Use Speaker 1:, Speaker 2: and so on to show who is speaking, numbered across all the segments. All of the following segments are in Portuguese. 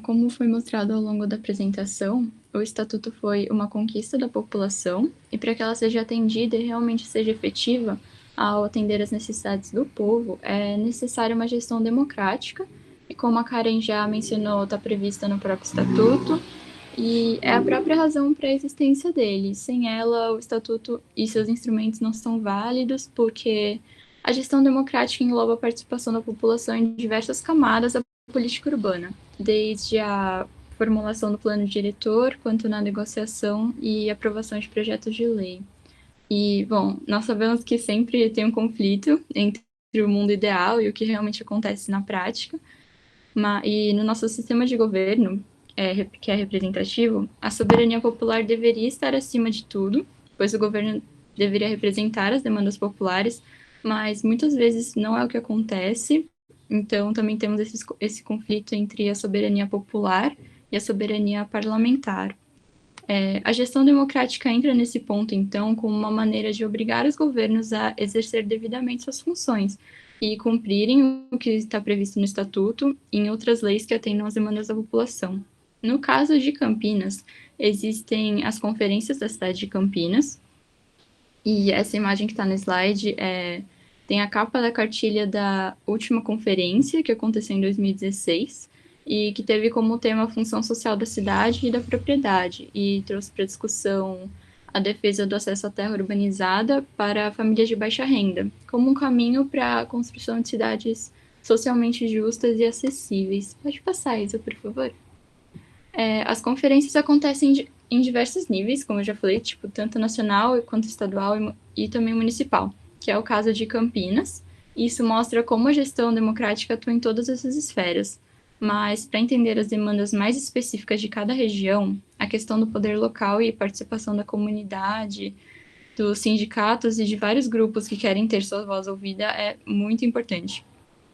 Speaker 1: como foi mostrado ao longo da apresentação, o Estatuto foi uma conquista da população e para que ela seja atendida e realmente seja efetiva ao atender as necessidades do povo, é necessária uma gestão democrática e, como a Karen já mencionou, está prevista no próprio Estatuto e é a própria razão para a existência dele. Sem ela, o Estatuto e seus instrumentos não são válidos porque a gestão democrática engloba a participação da população em diversas camadas da política urbana, desde a formulação do plano diretor, quanto na negociação e aprovação de projetos de lei. E, bom, nós sabemos que sempre tem um conflito entre o mundo ideal e o que realmente acontece na prática, e no nosso sistema de governo, que é representativo, a soberania popular deveria estar acima de tudo, pois o governo deveria representar as demandas populares, mas muitas vezes não é o que acontece. Então, também temos esse conflito entre a soberania popular e a soberania parlamentar. A gestão democrática entra nesse ponto, então, como uma maneira de obrigar os governos a exercer devidamente suas funções e cumprirem o que está previsto no Estatuto e em outras leis que atendam às demandas da população. No caso de Campinas, existem as conferências da cidade de Campinas, e essa imagem que está no slide tem a capa da cartilha da última conferência, que aconteceu em 2016, e que teve como tema a função social da cidade e da propriedade, e trouxe para discussão a defesa do acesso à terra urbanizada para famílias de baixa renda, como um caminho para a construção de cidades socialmente justas e acessíveis. Pode passar, Isa, por favor? As conferências acontecem em diversos níveis, como eu já falei, tipo, tanto nacional quanto estadual e também municipal, que é o caso de Campinas. Isso mostra como a gestão democrática atua em todas essas esferas. Mas, para entender as demandas mais específicas de cada região, a questão do poder local e participação da comunidade, dos sindicatos e de vários grupos que querem ter sua voz ouvida é muito importante.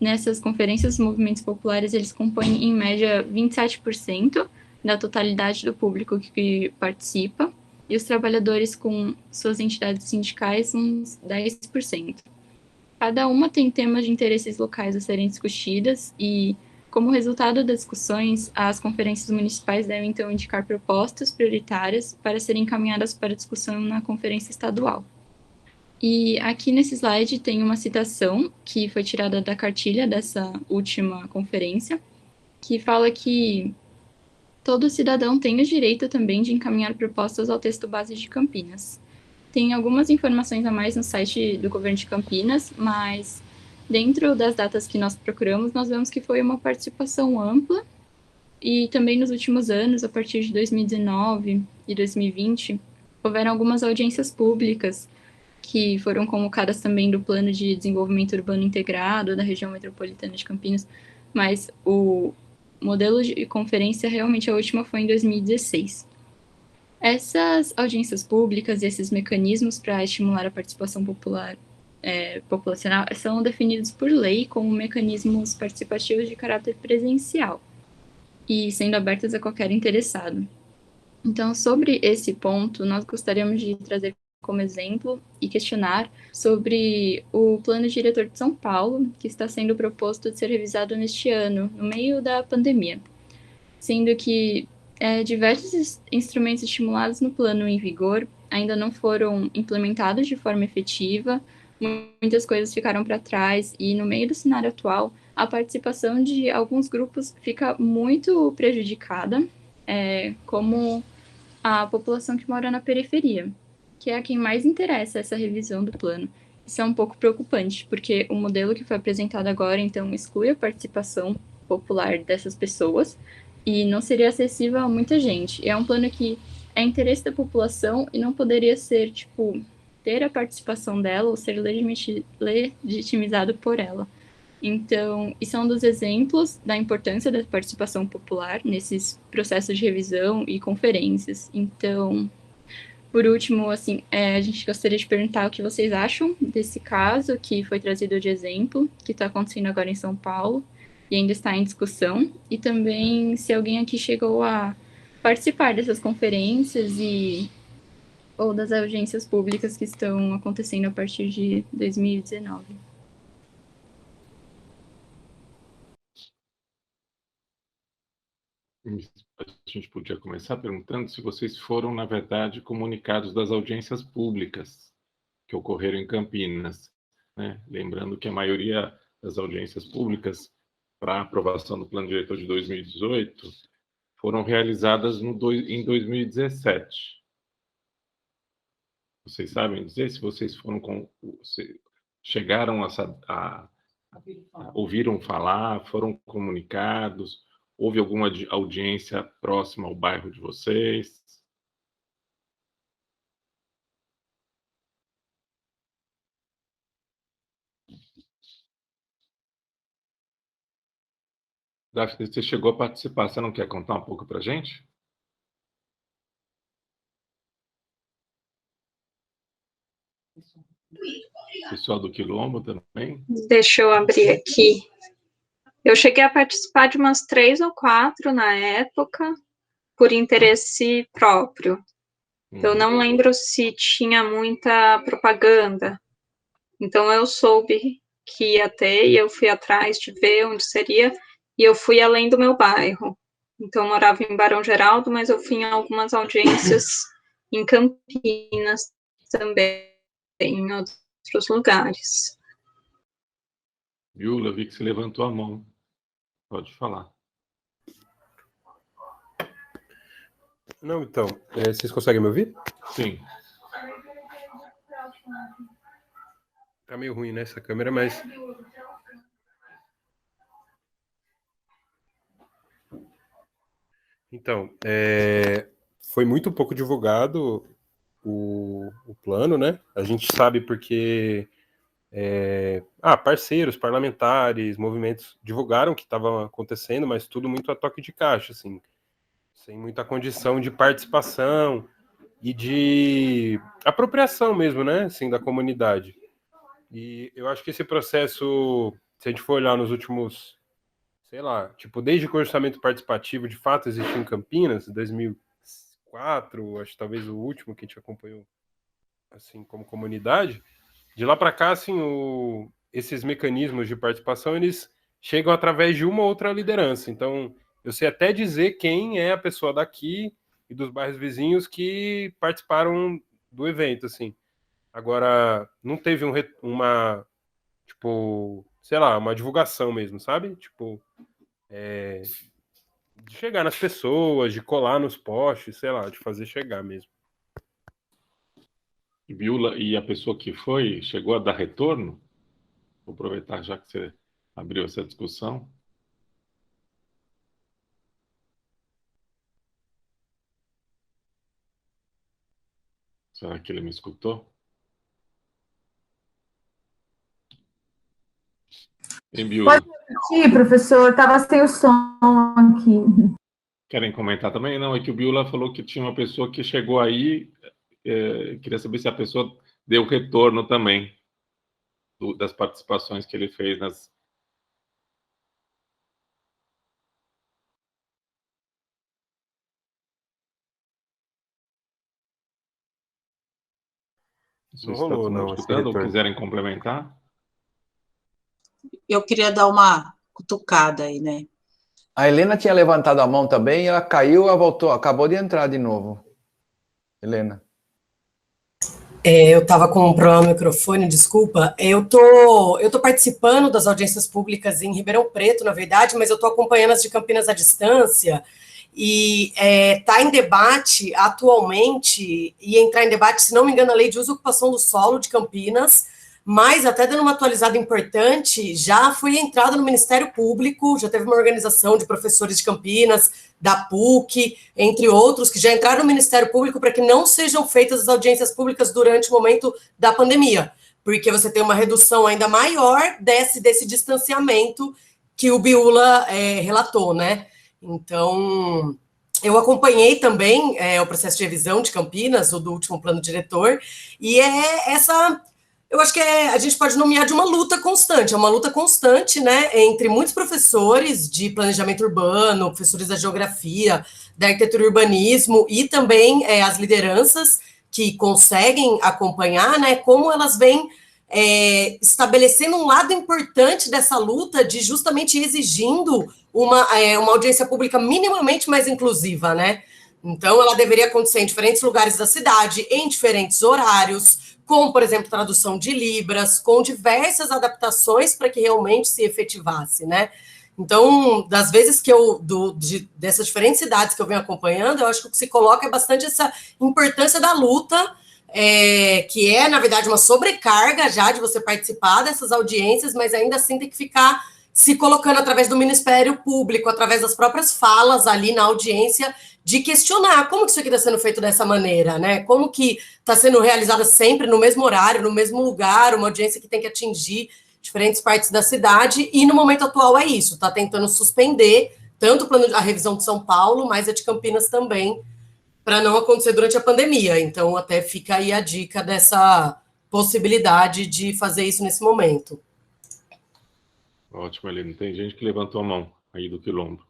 Speaker 1: Nessas conferências, os movimentos populares eles compõem em média 27% da totalidade do público que participa, e os trabalhadores com suas entidades sindicais uns 10%. Cada uma tem temas de interesses locais a serem discutidas e, como resultado das discussões, as conferências municipais devem então indicar propostas prioritárias para serem encaminhadas para discussão na conferência estadual. E aqui nesse slide tem uma citação que foi tirada da cartilha dessa última conferência, que fala que todo cidadão tem o direito também de encaminhar propostas ao texto base de Campinas. Tem algumas informações a mais no site do governo de Campinas, mas dentro das datas que nós procuramos, nós vemos que foi uma participação ampla e também nos últimos anos, a partir de 2019 e 2020, houveram algumas audiências públicas que foram convocadas também do Plano de Desenvolvimento Urbano Integrado da região metropolitana de Campinas, mas o modelo de conferência realmente a última foi em 2016. Essas audiências públicas e esses mecanismos para estimular a participação populacional são definidos por lei como mecanismos participativos de caráter presencial e sendo abertos a qualquer interessado. Então, sobre esse ponto, nós gostaríamos de trazer como exemplo e questionar sobre o Plano Diretor de São Paulo, que está sendo proposto de ser revisado neste ano, no meio da pandemia, sendo que diversos instrumentos estimulados no plano em vigor ainda não foram implementados de forma efetiva, muitas coisas ficaram para trás e, no meio do cenário atual, a participação de alguns grupos fica muito prejudicada, como a população que mora na periferia, que é a quem mais interessa essa revisão do plano. Isso é um pouco preocupante, porque o modelo que foi apresentado agora, então, exclui a participação popular dessas pessoas e não seria acessível a muita gente. É um plano que é interesse da população e não poderia ser, tipo, ter a participação dela ou ser legitimizado por ela. Então, isso é um dos exemplos da importância da participação popular nesses processos de revisão e conferências. Então, por último, assim, a gente gostaria de perguntar o que vocês acham desse caso que foi trazido de exemplo, que está acontecendo agora em São Paulo e ainda está em discussão, e também se alguém aqui chegou a participar dessas conferências ou das audiências públicas que estão acontecendo a partir de 2019.
Speaker 2: a gente podia começar perguntando se vocês foram, na verdade, comunicados das audiências públicas que ocorreram em Campinas, né? Lembrando que a maioria das audiências públicas para a aprovação do Plano Diretor de 2018 foram realizadas em 2017. Vocês sabem dizer se vocês chegaram a ouviram falar, foram comunicados, houve alguma audiência próxima ao bairro de vocês? Daphne, você chegou a participar, você não quer contar um pouco para a gente? Pessoal do Quilombo também?
Speaker 3: Deixa eu abrir aqui. Eu cheguei a participar de umas 3 ou 4 na época, por interesse próprio. Eu não lembro se tinha muita propaganda. Então, eu soube que ia ter, e eu fui atrás de ver onde seria, e eu fui além do meu bairro. Então, eu morava em Barão Geraldo, mas eu fui em algumas audiências em Campinas também, em outros lugares.
Speaker 2: Viu, eu vi que você levantou a mão. Pode falar.
Speaker 4: Não, então, vocês conseguem me ouvir?
Speaker 2: Sim.
Speaker 4: Tá meio ruim nessa câmera, mas... Então, foi muito pouco divulgado o plano, né? A gente sabe porque parceiros, parlamentares, movimentos divulgaram o que estava acontecendo, mas tudo muito a toque de caixa, assim, sem muita condição de participação e de apropriação mesmo, né, assim, da comunidade. E eu acho que esse processo, se a gente for olhar nos últimos, sei lá, tipo, desde que o orçamento participativo de fato existiu em Campinas, 2004, acho que talvez o último que a gente acompanhou, assim, como comunidade, de lá para cá, assim, esses mecanismos de participação, eles chegam através de uma ou outra liderança. Então, eu sei até dizer quem é a pessoa daqui e dos bairros vizinhos que participaram do evento, assim. Agora, não teve uma, tipo, sei lá, uma divulgação mesmo, sabe? Tipo, de chegar nas pessoas, de colar nos postes, sei lá, de fazer chegar mesmo.
Speaker 2: Biula, e a pessoa que foi, chegou a dar retorno? Vou aproveitar já que você abriu essa discussão. Será que ele me escutou?
Speaker 5: Pode repetir, professor? Estava sem o som aqui.
Speaker 2: Querem comentar também? Não, é que o Biula falou que tinha uma pessoa que chegou aí, queria saber se a pessoa deu retorno também das participações que ele fez nas...
Speaker 4: Não rolou, não.
Speaker 2: Escutando, ou quiserem complementar?
Speaker 6: Eu queria dar uma cutucada aí, né?
Speaker 7: A Helena tinha levantado a mão também, ela caiu, ela voltou, acabou de entrar de novo. Helena.
Speaker 8: Eu estava com um problema no microfone, desculpa. Eu tô participando das audiências públicas em Ribeirão Preto, na verdade, mas eu estou acompanhando as de Campinas à distância, e está em debate atualmente, e entrar em debate, se não me engano, a lei de uso e ocupação do solo de Campinas, mas até dando uma atualizada importante, já foi entrada no Ministério Público, já teve uma organização de professores de Campinas, da PUC, entre outros, que já entraram no Ministério Público para que não sejam feitas as audiências públicas durante o momento da pandemia, porque você tem uma redução ainda maior desse distanciamento que o Biula relatou, né? Então, eu acompanhei também o processo de revisão de Campinas, o do último plano diretor, e eu acho que a gente pode nomear de uma luta constante, é uma luta constante, né, entre muitos professores de planejamento urbano, professores da geografia, da arquitetura e urbanismo, e também as lideranças que conseguem acompanhar, né, como elas vêm estabelecendo um lado importante dessa luta de justamente exigindo uma audiência pública minimamente mais inclusiva, né? Então, ela deveria acontecer em diferentes lugares da cidade, em diferentes horários, com, por exemplo, tradução de Libras, com diversas adaptações para que realmente se efetivasse, né? Então, das vezes que dessas diferentes cidades que eu venho acompanhando, eu acho que o que se coloca é bastante essa importância da luta, que é, na verdade, uma sobrecarga já de você participar dessas audiências, mas ainda assim tem que ficar se colocando através do Ministério Público, através das próprias falas ali na audiência, de questionar como que isso aqui está sendo feito dessa maneira, né? Como que está sendo realizada sempre no mesmo horário, no mesmo lugar, uma audiência que tem que atingir diferentes partes da cidade, e no momento atual é isso, está tentando suspender tanto a revisão de São Paulo, mas a de Campinas também, para não acontecer durante a pandemia. Então, até fica aí a dica dessa possibilidade de fazer isso nesse momento.
Speaker 2: Ótimo, Helena. Tem gente que levantou a mão aí do Quilombo.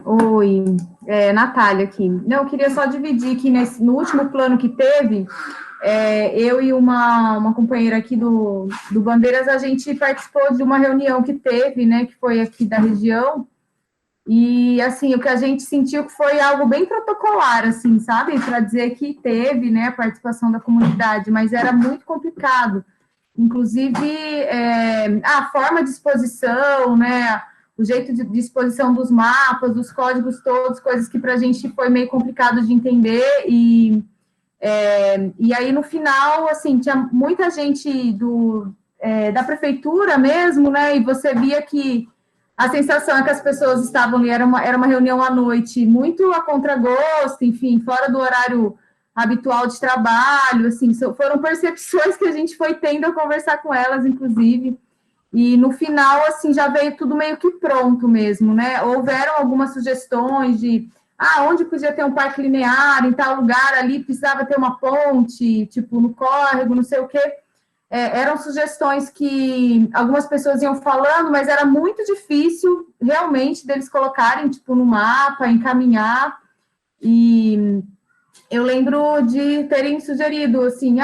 Speaker 5: Oi, Natália aqui. Não, eu queria só dividir que no último plano que teve, eu e uma companheira aqui do Bandeiras, a gente participou de uma reunião que teve, né, que foi aqui da região, e, assim, o que a gente sentiu que foi algo bem protocolar, assim, sabe, para dizer que teve, né, a participação da comunidade, mas era muito complicado. Inclusive, a forma de exposição, né, o jeito de exposição dos mapas, dos códigos todos, coisas que para a gente foi meio complicado de entender, e aí, no final, assim, tinha muita gente da prefeitura mesmo, né, e você via que a sensação é que as pessoas estavam ali, era uma reunião à noite, muito a contragosto, enfim, fora do horário habitual de trabalho, assim, foram percepções que a gente foi tendo a conversar com elas, inclusive, e no final, assim, já veio tudo meio que pronto mesmo, né? Houveram algumas sugestões de, onde podia ter um parque linear, em tal lugar ali precisava ter uma ponte, tipo, no córrego, não sei o quê. Eram sugestões que algumas pessoas iam falando, mas era muito difícil, realmente, deles colocarem, tipo, no mapa, encaminhar, e eu lembro de terem sugerido, assim,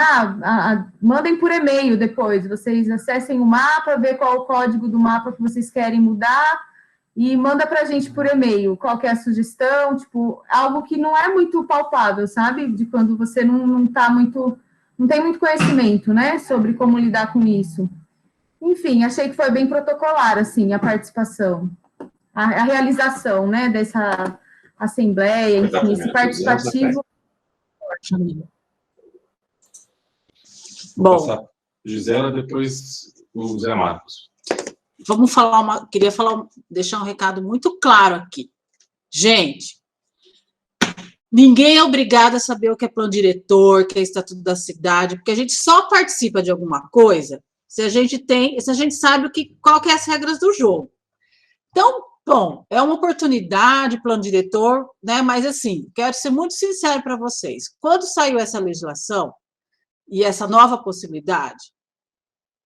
Speaker 5: mandem por e-mail depois, vocês acessem o mapa, vê qual é o código do mapa que vocês querem mudar, e manda para a gente por e-mail, qual que é a sugestão, tipo, algo que não é muito palpável, sabe? De quando você não tem muito conhecimento, né, sobre como lidar com isso. Enfim, achei que foi bem protocolar, assim, a participação, a realização, né, dessa assembleia, enfim, esse participativo.
Speaker 6: Bom,
Speaker 2: Gisela, depois o Zé Marcos.
Speaker 6: Vamos deixar um recado muito claro aqui. Gente, ninguém é obrigado a saber o que é plano diretor, o que é estatuto da cidade, porque a gente só participa de alguma coisa se a gente sabe qual que é as regras do jogo. Então, bom, é uma oportunidade, plano diretor, né? Mas, assim, quero ser muito sincero para vocês. Quando saiu essa legislação e essa nova possibilidade,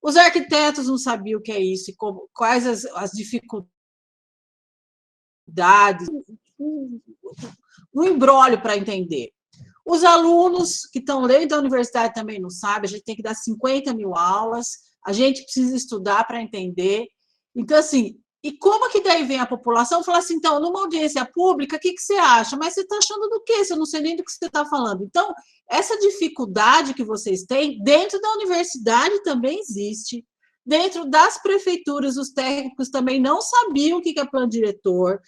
Speaker 6: os arquitetos não sabiam o que é isso, e quais as dificuldades, um imbróglio para entender. Os alunos que estão dentro da universidade também não sabem, a gente tem que dar 50 mil aulas, a gente precisa estudar para entender. Então, assim, e como que daí vem a população e fala assim, então, numa audiência pública, o que você acha? Mas você está achando do quê? Eu não sei nem do que você está falando. Então, essa dificuldade que vocês têm, dentro da universidade também existe, dentro das prefeituras, os técnicos também não sabiam o que é plano diretor,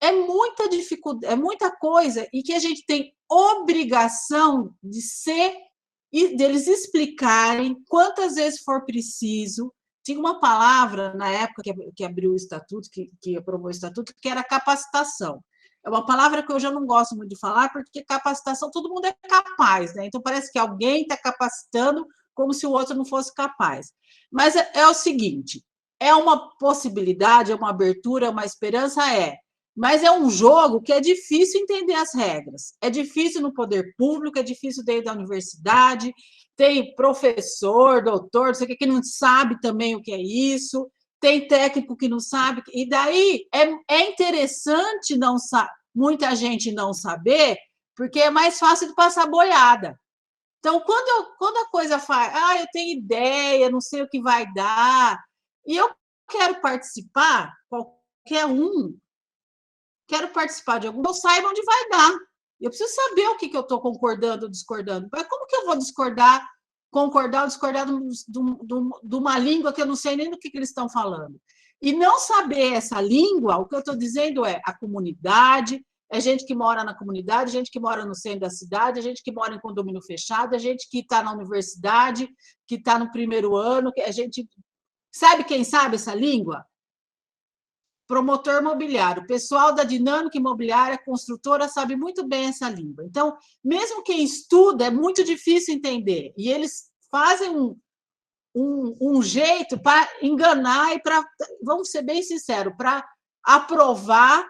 Speaker 6: é muita dificuldade, é muita coisa, e que a gente tem obrigação de e deles explicarem quantas vezes for preciso. Tinha uma palavra, na época que abriu o estatuto, que aprovou o estatuto, que era capacitação. É uma palavra que eu já não gosto muito de falar, porque capacitação, todo mundo é capaz, né? Então, parece que alguém está capacitando como se o outro não fosse capaz. Mas é o seguinte, é uma possibilidade, é uma abertura, é uma esperança, mas é um jogo que é difícil entender as regras. É difícil no poder público, é difícil dentro da universidade, tem professor, doutor, não sei o que não sabe também o que é isso, tem técnico que não sabe, e daí é interessante muita gente não saber, porque é mais fácil de passar boiada. Então, quando a coisa faz, eu tenho ideia, não sei o que vai dar, e eu quero participar, qualquer um, quero participar de algum, eu saiba onde vai dar. Eu preciso saber o que eu estou concordando ou discordando. Mas como que eu vou concordar ou discordar de uma língua que eu não sei nem do que eles estão falando? E não saber essa língua, o que eu estou dizendo é a comunidade, é gente que mora na comunidade, gente que mora no centro da cidade, é gente que mora em condomínio fechado, é gente que está na universidade, que está no primeiro ano, é gente... Sabe quem sabe essa língua? Promotor imobiliário. O pessoal da dinâmica imobiliária, construtora, sabe muito bem essa língua. Então, mesmo quem estuda, é muito difícil entender. E eles fazem um jeito para enganar e para, vamos ser bem sinceros, para aprovar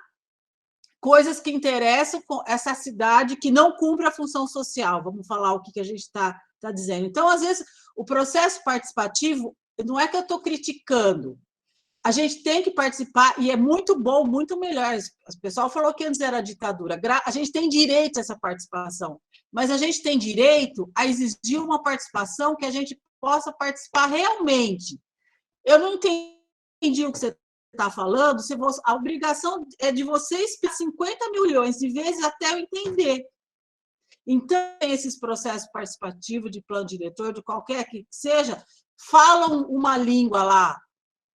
Speaker 6: coisas que interessam essa cidade que não cumpre a função social. Vamos falar o que a gente está dizendo. Então, às vezes, o processo participativo, não é que eu estou criticando, a gente tem que participar, e é muito bom, muito melhor. O pessoal falou que antes era ditadura. A gente tem direito a essa participação, mas a gente tem direito a exigir uma participação que a gente possa participar realmente. Eu não entendi o que você está falando, a obrigação é de vocês 50 milhões de vezes até eu entender. Então, esses processos participativos de plano diretor, de qualquer que seja, falam uma língua lá,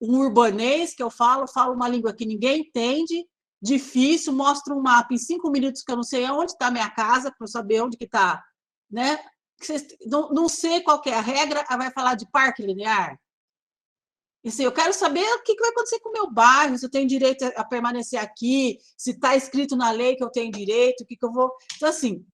Speaker 6: um urbanês que eu falo uma língua que ninguém entende, difícil, mostro um mapa em 5 minutos que eu não sei onde está a minha casa, para eu saber onde que está, né? Não sei qual que é a regra, vai falar de parque linear. E assim, eu quero saber o que vai acontecer com o meu bairro, se eu tenho direito a permanecer aqui, se está escrito na lei que eu tenho direito, o que eu vou... Então, assim,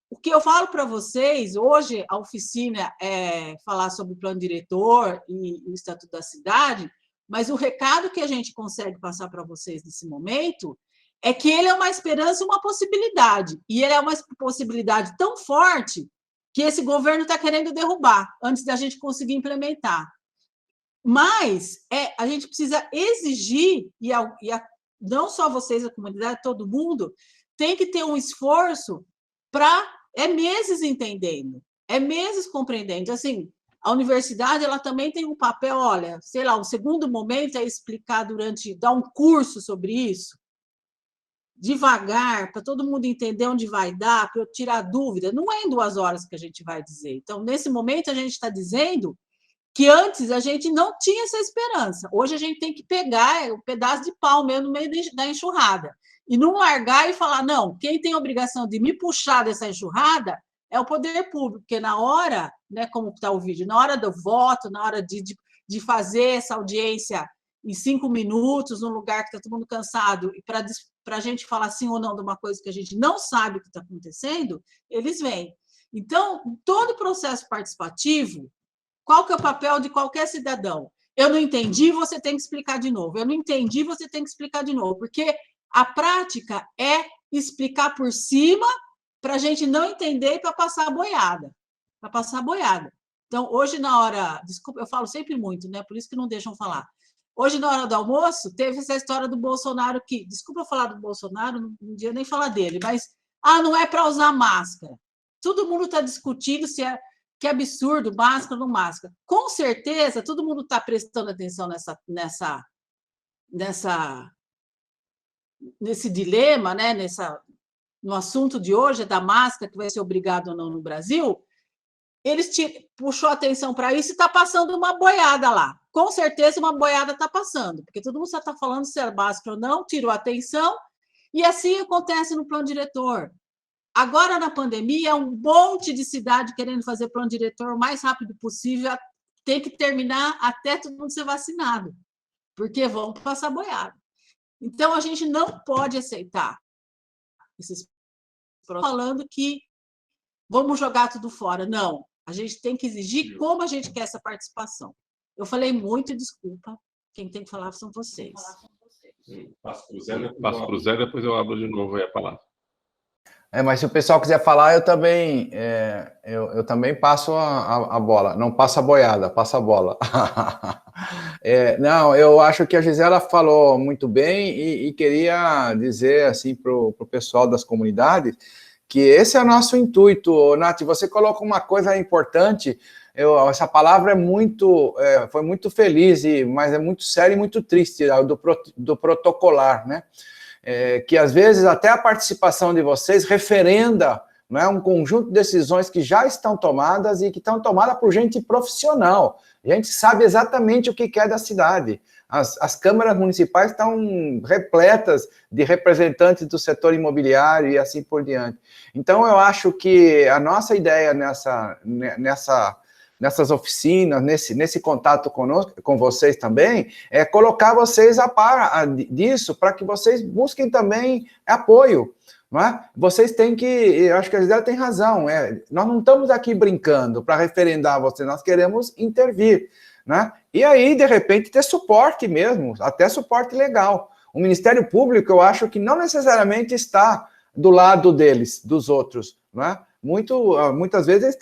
Speaker 6: o que eu falo para vocês, hoje a oficina é falar sobre o plano diretor e o Estatuto da Cidade, mas o recado que a gente consegue passar para vocês nesse momento é que ele é uma esperança e uma possibilidade. E ele é uma possibilidade tão forte que esse governo está querendo derrubar antes da gente conseguir implementar. Mas a gente precisa exigir, não só vocês, a comunidade, todo mundo, tem que ter um esforço para... É meses entendendo, é meses compreendendo. Então, assim, a universidade ela também tem um papel, olha, sei lá, o segundo momento é explicar dar um curso sobre isso, devagar, para todo mundo entender onde vai dar, para eu tirar dúvida. Não é em 2 horas que a gente vai dizer. Então, nesse momento, a gente está dizendo que antes a gente não tinha essa esperança. Hoje a gente tem que pegar um pedaço de pau mesmo no meio da enxurrada e não largar e falar, não, quem tem a obrigação de me puxar dessa enxurrada é o poder público, porque na hora, né, como está o vídeo, na hora do voto, na hora de fazer essa audiência em 5 minutos, num lugar que está todo mundo cansado, e para a gente falar sim ou não de uma coisa que a gente não sabe o que está acontecendo, eles vêm. Então, todo o processo participativo, qual que é o papel de qualquer cidadão? Eu não entendi, você tem que explicar de novo. Eu não entendi, você tem que explicar de novo. Porque a prática é explicar por cima para a gente não entender e para passar a boiada. Para passar a boiada. Então, hoje na hora... Desculpa, eu falo sempre muito, né? Por isso que não deixam falar. Hoje, na hora do almoço, teve essa história do Bolsonaro que... Desculpa falar do Bolsonaro, não dia nem falar dele, mas... não é para usar máscara. Todo mundo está discutindo se é... Que absurdo, máscara ou não máscara. Com certeza, todo mundo está prestando atenção nesse dilema, né? No assunto de hoje, da máscara, que vai ser obrigado ou não no Brasil. Eles puxou atenção para isso e está passando uma boiada lá. Com certeza, uma boiada está passando, porque todo mundo só está falando se é máscara ou não, tirou a atenção, e assim acontece no plano diretor. Agora, na pandemia, um monte de cidade querendo fazer plano diretor o mais rápido possível, tem que terminar até todo mundo ser vacinado, porque vão passar boiada. Então, a gente não pode aceitar esses falando que vamos jogar tudo fora. Não, a gente tem que exigir como a gente quer essa participação. Eu falei muito, desculpa, quem tem que falar são vocês.
Speaker 2: Passo para o Zé, depois eu abro de novo aí a palavra.
Speaker 7: Mas se o pessoal quiser falar, eu também passo a bola. Não passa a boiada, passa a bola. Não, eu acho que a Gisela falou muito bem e queria dizer assim para o pessoal das comunidades que esse é o nosso intuito. Nath, você coloca uma coisa importante, essa palavra foi muito feliz, mas é muito séria e muito triste, do protocolar, né? Que às vezes até a participação de vocês referenda, não é, um conjunto de decisões que já estão tomadas e que estão tomadas por gente profissional. A gente sabe exatamente o que quer da cidade. As câmaras municipais estão repletas de representantes do setor imobiliário e assim por diante. Então, eu acho que a nossa ideia nessas oficinas, nesse contato conosco, com vocês também, é colocar vocês a par disso, para que vocês busquem também apoio. Não é? Vocês têm que, eu acho que a Gisela tem razão, nós não estamos aqui brincando para referendar vocês, nós queremos intervir, né? E aí, de repente, ter suporte mesmo, até suporte legal. O Ministério Público, eu acho que não necessariamente está do lado deles, dos outros, não é? Muitas vezes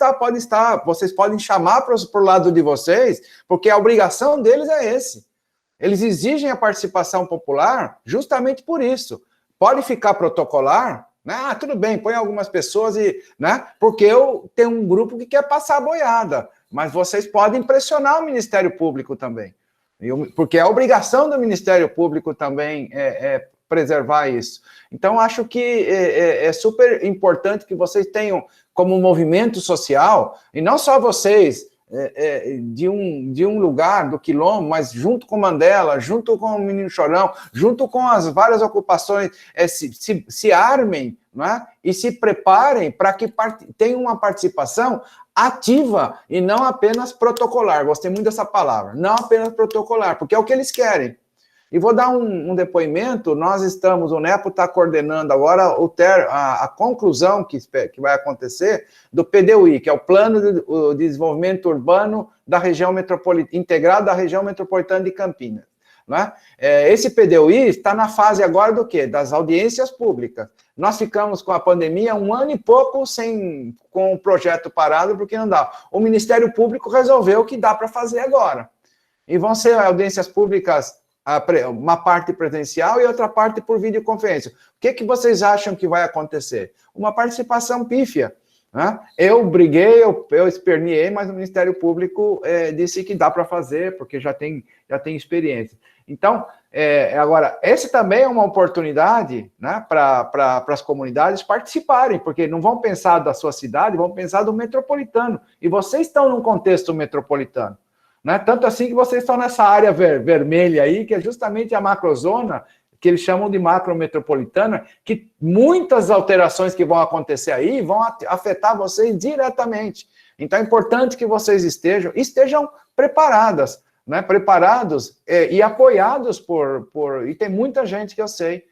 Speaker 7: vocês podem chamar para o lado de vocês, porque a obrigação deles é esse. Eles exigem a participação popular justamente por isso. Pode ficar protocolar, né? Tudo bem, põe algumas pessoas, né? Porque eu tenho um grupo que quer passar a boiada, mas vocês podem pressionar o Ministério Público também, porque é a obrigação do Ministério Público também preservar isso. Então, acho que é super importante que vocês tenham como movimento social, e não só vocês, de um lugar do Quilombo, mas junto com Mandela, junto com o Menino Chorão, junto com as várias ocupações, se armem, né, e se preparem para que tenham uma participação ativa e não apenas protocolar. Gostei muito dessa palavra, não apenas protocolar, porque é o que eles querem. E vou dar um depoimento, o NEPO está coordenando agora a conclusão que vai acontecer do PDUI, que é o Plano de Desenvolvimento Urbano da região metropolitana, integrado da região metropolitana de Campinas. Né? Esse PDUI está na fase agora do quê? Das audiências públicas. Nós ficamos com a pandemia 1 ano e pouco com o projeto parado, porque não dá. O Ministério Público resolveu que dá para fazer agora. E vão ser audiências públicas, uma parte presencial e outra parte por videoconferência. O que vocês acham que vai acontecer? Uma participação pífia. Né? Eu briguei, eu esperneei, mas o Ministério Público disse que dá para fazer, porque já tem experiência. Então, agora, esse também é uma oportunidade, né, para as comunidades participarem, porque não vão pensar da sua cidade, vão pensar do metropolitano. E vocês estão num contexto metropolitano. Né? Tanto assim que vocês estão nessa área vermelha aí, que é justamente a macrozona, que eles chamam de macrometropolitana, que muitas alterações que vão acontecer aí vão afetar vocês diretamente. Então é importante que vocês estejam preparadas, né? Preparados e apoiados e tem muita gente que eu sei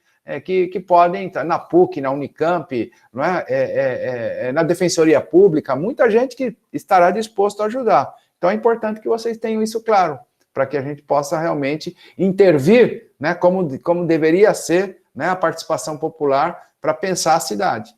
Speaker 7: que podem estar na PUC, na Unicamp, não é? Na Defensoria Pública, muita gente que estará disposto a ajudar. Então é importante que vocês tenham isso claro, para que a gente possa realmente intervir, né, como deveria ser, né, a participação popular para pensar a cidade.